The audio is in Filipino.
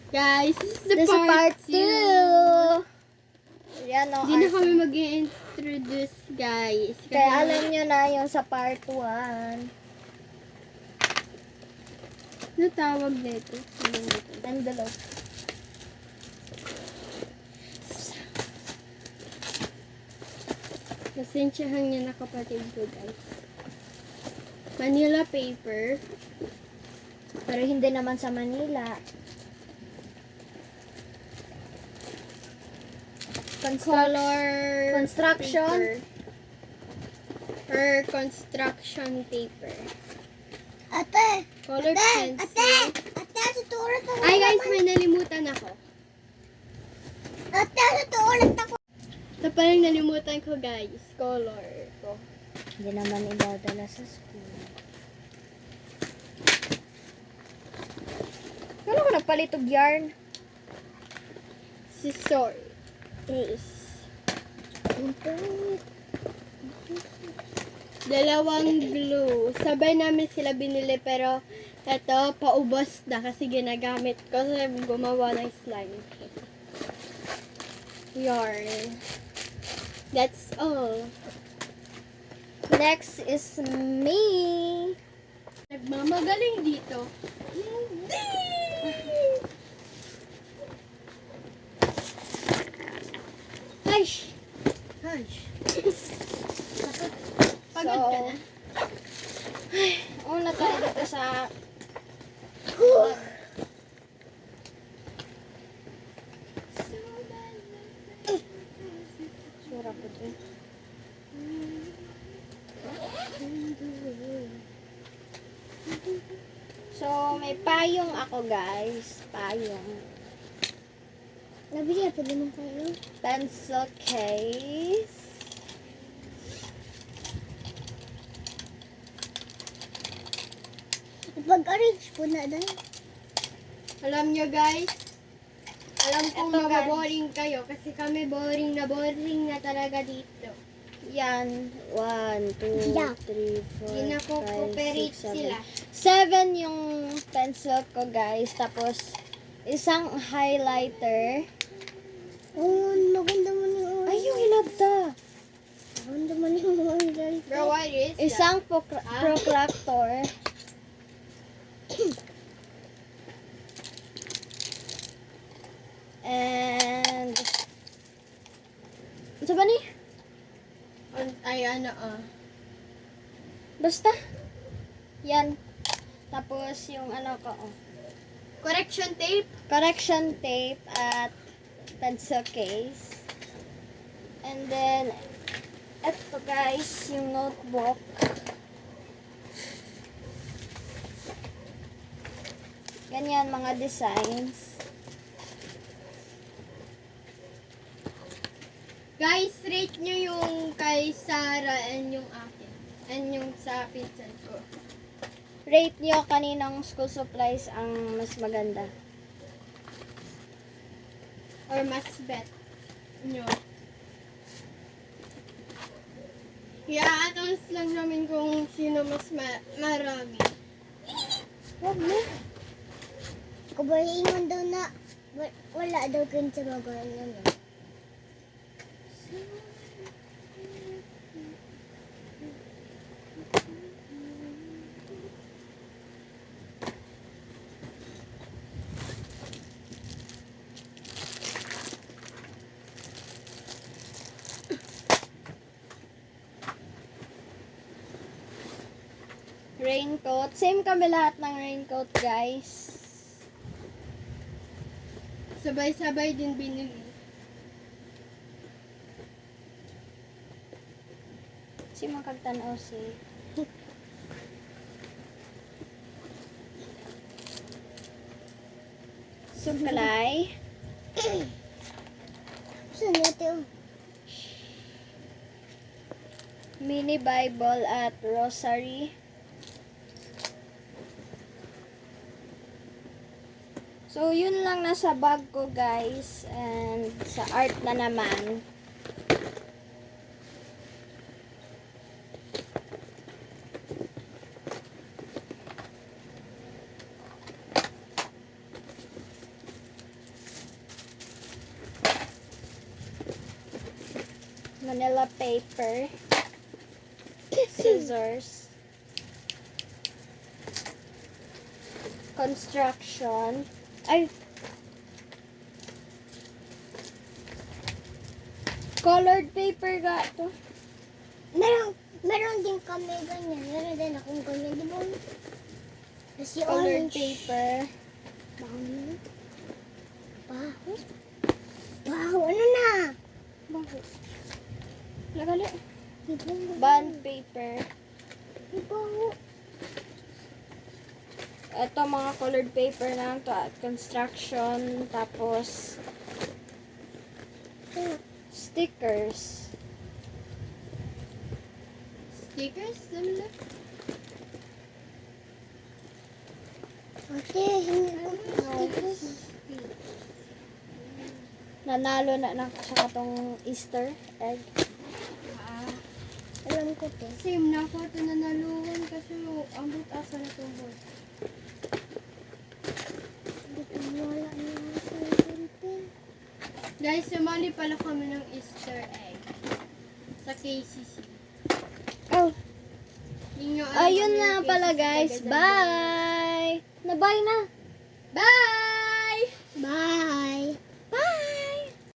Guys, this This is is the part part 2. Yan o. Hindi na kami mag-introduce, guys. Kaya alam nyo na yung sa part 1. Ano tawag nito? Envelope. Nasensyahan niya na kapatid ko, guys. Manila paper. Pero hindi naman sa Manila. Color Construction. paper. Or construction paper. Ate! Color Ate! pencil. Ate! Tutulat ako. Ay guys, may nalimutan ako. Ate! Tutulat ako. Ito pa lang nalimutan ko, guys. Color ko. Hindi naman idadala sa school. Ano ko nagpalitog yarn? Scissor. Dalawang glue. Sabay namin sila binili pero ito, paubos na kasi ginagamit ko sa gumawa ng slime. Yarn. That's all. Next is me. Nagmamagaling dito. Hindi! Hush! Hush! Pagod ka na? Una tayo dito sa sura ko dito. So, may payong ako, guys. Payong. Nabili ito naman tayo. Pencil case. Pag-arrange po na dahil. Alam nyo guys, alam kong Eto, guys. mababoring kayo kasi kami boring na talaga dito. Yan. 1, 2, Yeah. 3, 4, Hindi na ko 5, cooperate 6, 7. sila. 7 yung pencil ko, guys. Tapos, isang highlighter. Oh, maganda mo yung Ay, yung hilabta. Maganda mo yung guys. Bro, what is that? Isang Ah. protractor. And, ano ba ni? Ay, ano Basta. Yan. Tapos, yung ano ko, correction tape. correction tape at pencil case. And then, eto guys, yung notebook. Ganyan, mga designs. Guys, rate nyo yung kay Sarah and yung akin. And yung sa pinsan ko. Rate nyo kaninang school supplies ang mas maganda. Or mas bet nyo. I-announce lang namin kung sino mas marami. Huwag mo. Kubahingon daw na wala daw kayo sa mga ano. Raincoat. Same kami lahat ng raincoat, guys. Sabay-sabay din binili. Si makagtanaw si... Suklay. Saan natin? Mini Bible at Rosary. So, yun lang nasa bag ko, guys. And sa art na naman. Manila paper. Scissors. Construction. Ay! Colored paper ga to. Meron din kami ganyan. Meron din akong ganyan. Di ba? Kasi Colored orange. paper. Baho na. Baho. Baho. Ano na? Bakit? Nagali. Di ba? Bond paper. Di baho. Ito mga colored paper na to at construction. Tapos stickers. Stickers? Ano na? Ate, hindi ko stickers. Nanalo na sa katong Easter egg. Alam ko to. Same na ako. Ito nanaluhan kasi ang asa na itong board. Hindi ko wala na sa pen. Guys, sumali pala kami ng Easter egg sa KCC. Oh, Yun yung ayun kami na ng pala KCC guys. Dagadagan. Bye! Na-bye na! Bye! Bye!